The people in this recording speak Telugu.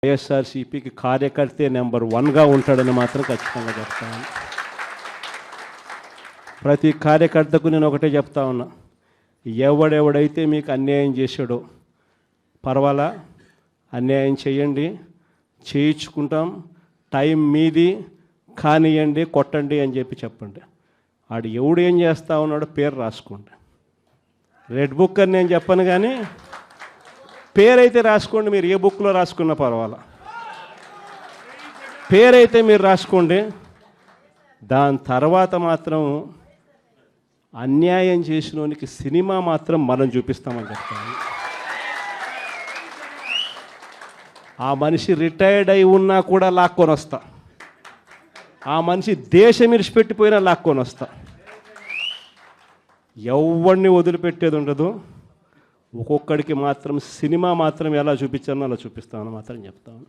వైఎస్ఆర్సీపీకి కార్యకర్తే నెంబర్ 1గా ఉంటాడని మాత్రం ఖచ్చితంగా చెప్తాను. ప్రతి కార్యకర్తకు నేను ఒకటే చెప్తా ఉన్నా, ఎవడెవడైతే మీకు అన్యాయం చేశాడో పర్వాలా, అన్యాయం చేయండి, చేయించుకుంటాం, టైం మీది, కానియండి, కొట్టండి అని చెప్పండి. ఆడు ఎవడు ఏం చేస్తా ఉన్నాడో పేరు రాసుకోండి. రెడ్ బుక్ అని నేను చెప్పను, కానీ పేరైతే రాసుకోండి. మీరు ఏ బుక్లో రాసుకున్నా పర్వాలా, పేరైతే మీరు రాసుకోండి. దాని తర్వాత మాత్రం అన్యాయం చేసినోనికి సినిమా మాత్రం మనం చూపిస్తామని చెప్తాను. ఆ మనిషి రిటైర్డ్ అయి ఉన్నా కూడా లాక్కొని వస్తా, ఆ మనిషి దేశం విడిచిపెట్టిపోయినా లాక్కొని వస్తా. ఎవరిని వదిలిపెట్టేది ఉండదు. ఒక్కొక్కడికి మాత్రం సినిమా మాత్రం ఎలా చూపించానో అలా చూపిస్తామని మాత్రం చెప్తాను.